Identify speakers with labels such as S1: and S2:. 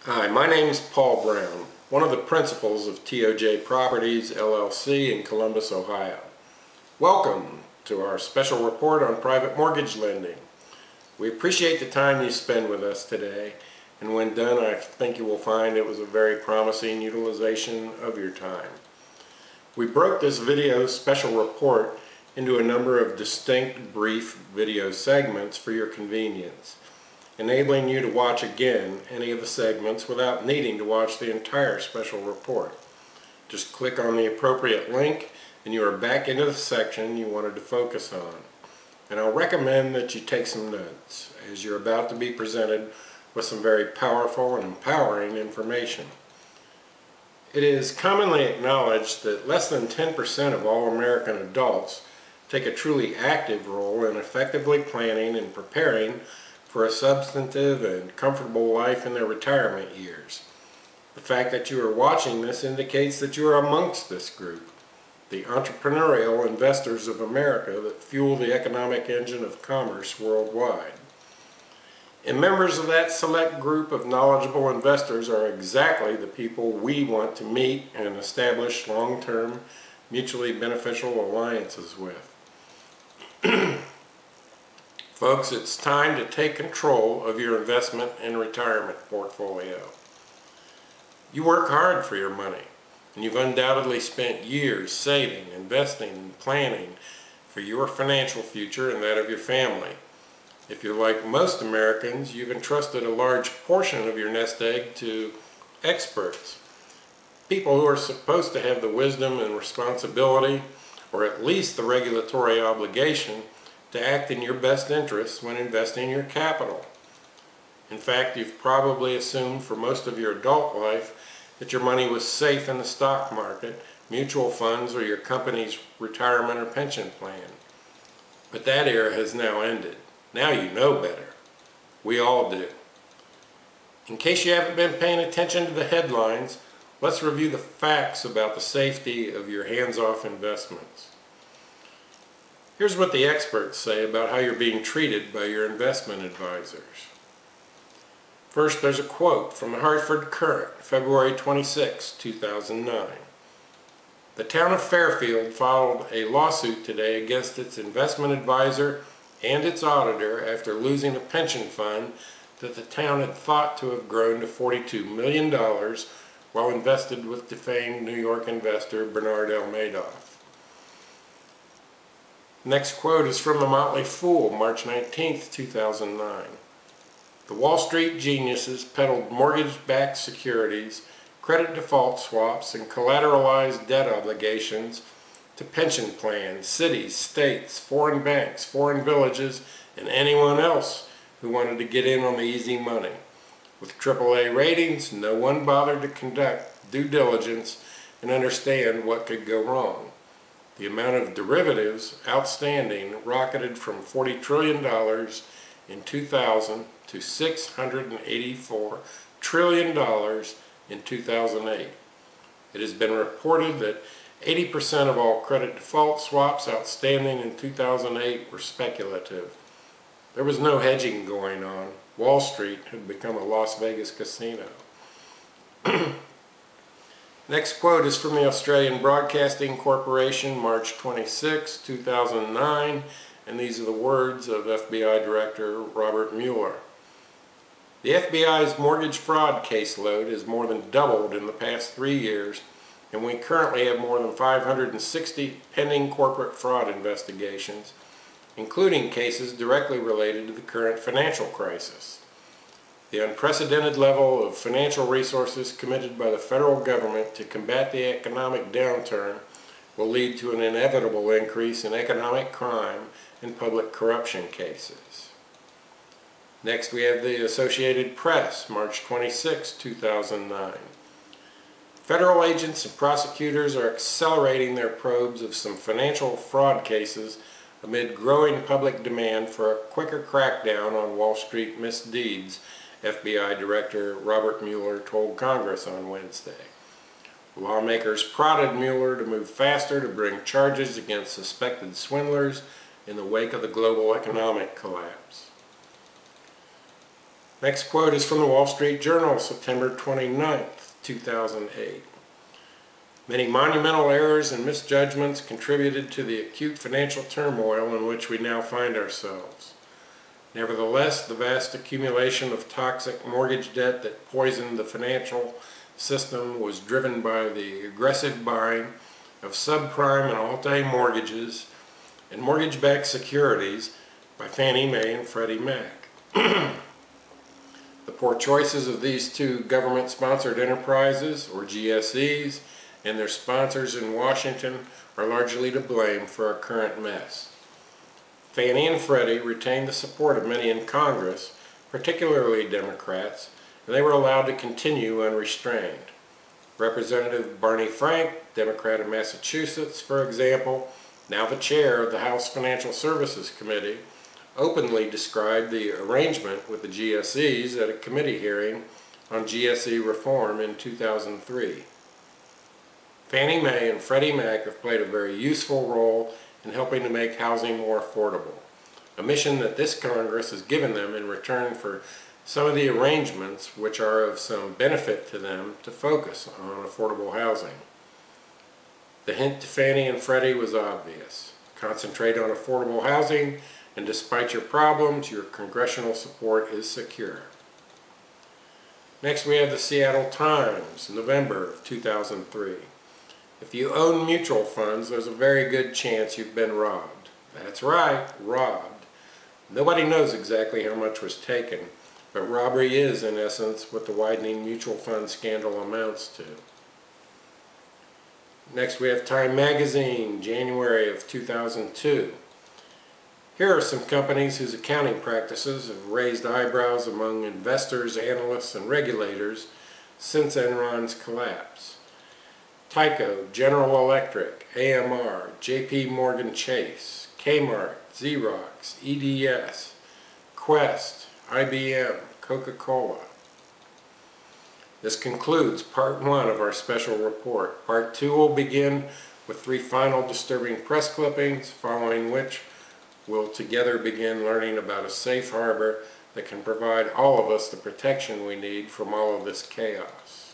S1: Hi, my name is Paul Brown, one of the principals of TOJ Properties, LLC in Columbus, Ohio. Welcome to our special report on private mortgage lending. We appreciate the time you spend with us today, and when done, I think you will find it was a very promising utilization of your time. We broke this video special report into a number of distinct brief video segments for your convenience, enabling you to watch again any of the segments without needing to watch the entire special report. Just click on the appropriate link and you are back into the section you wanted to focus on. And I'll recommend that you take some notes, as you're about to be presented with some very powerful and empowering information. It is commonly acknowledged that less than 10% of all American adults take a truly active role in effectively planning and preparing for a substantive and comfortable life in their retirement years. The fact that you are watching this indicates that you are amongst this group, the entrepreneurial investors of America that fuel the economic engine of commerce worldwide. And members of that select group of knowledgeable investors are exactly the people we want to meet and establish long-term, mutually beneficial alliances with. Folks, it's time to take control of your investment and retirement portfolio. You work hard for your money, and you've undoubtedly spent years saving, investing, and planning for your financial future and that of your family. If you're like most Americans, you've entrusted a large portion of your nest egg to experts, people who are supposed to have the wisdom and responsibility, or at least the regulatory obligation, to act in your best interests when investing your capital. In fact, you've probably assumed for most of your adult life that your money was safe in the stock market, mutual funds, or your company's retirement or pension plan. But that era has now ended. Now you know better. We all do. In case you haven't been paying attention to the headlines, let's review the facts about the safety of your hands-off investments. Here's what the experts say about how you're being treated by your investment advisors. First, there's a quote from the Hartford Courant, February 26, 2009. The town of Fairfield filed a lawsuit today against its investment advisor and its auditor after losing a pension fund that the town had thought to have grown to $42 million while invested with defamed New York investor Bernard L. Madoff. Next quote is from the Motley Fool, March 19, 2009. The Wall Street geniuses peddled mortgage-backed securities, credit default swaps, and collateralized debt obligations to pension plans, cities, states, foreign banks, foreign villages, and anyone else who wanted to get in on the easy money. With AAA ratings, no one bothered to conduct due diligence and understand what could go wrong. The amount of derivatives outstanding rocketed from $40 trillion in 2000 to $684 trillion in 2008. It has been reported that 80% of all credit default swaps outstanding in 2008 were speculative. There was no hedging going on. Wall Street had become a Las Vegas casino. Next quote is from the Australian Broadcasting Corporation, March 26, 2009, and these are the words of FBI Director Robert Mueller. The FBI's mortgage fraud caseload has more than doubled in the past 3 years, and we currently have more than 560 pending corporate fraud investigations, including cases directly related to the current financial crisis. The unprecedented level of financial resources committed by the federal government to combat the economic downturn will lead to an inevitable increase in economic crime and public corruption cases. Next, we have the Associated Press, March 26, 2009. Federal agents and prosecutors are accelerating their probes of some financial fraud cases amid growing public demand for a quicker crackdown on Wall Street misdeeds, FBI Director Robert Mueller told Congress on Wednesday. Lawmakers prodded Mueller to move faster to bring charges against suspected swindlers in the wake of the global economic collapse. Next quote is from the Wall Street Journal, September 29th, 2008. Many monumental errors and misjudgments contributed to the acute financial turmoil in which we now find ourselves. Nevertheless, the vast accumulation of toxic mortgage debt that poisoned the financial system was driven by the aggressive buying of subprime and Alt-A mortgages and mortgage-backed securities by Fannie Mae and Freddie Mac. The poor choices of these two government-sponsored enterprises, or GSEs, and their sponsors in Washington are largely to blame for our current mess. Fannie and Freddie retained the support of many in Congress, particularly Democrats, and they were allowed to continue unrestrained. Representative Barney Frank, Democrat of Massachusetts, for example, now the chair of the House Financial Services Committee, openly described the arrangement with the GSEs at a committee hearing on GSE reform in 2003. Fannie Mae and Freddie Mac have played a very useful role in helping to make housing more affordable, a mission that this Congress has given them in return for some of the arrangements which are of some benefit to them to focus on affordable housing. The hint to Fannie and Freddie was obvious. Concentrate on affordable housing, and despite your problems, your congressional support is secure. Next we have the Seattle Times, November of 2003. If you own mutual funds, there's a very good chance you've been robbed. That's right, robbed. Nobody knows exactly how much was taken, but robbery is, in essence, what the widening mutual fund scandal amounts to. Next we have Time Magazine, January of 2002. Here are some companies whose accounting practices have raised eyebrows among investors, analysts, and regulators since Enron's collapse. Tyco, General Electric, AMR, JP Morgan Chase, Kmart, Xerox, EDS, Quest, IBM, Coca-Cola. This concludes part 1 of our special report. Part 2 will begin with 3 final disturbing press clippings, following which we'll together begin learning about a safe harbor that can provide all of us the protection we need from all of this chaos.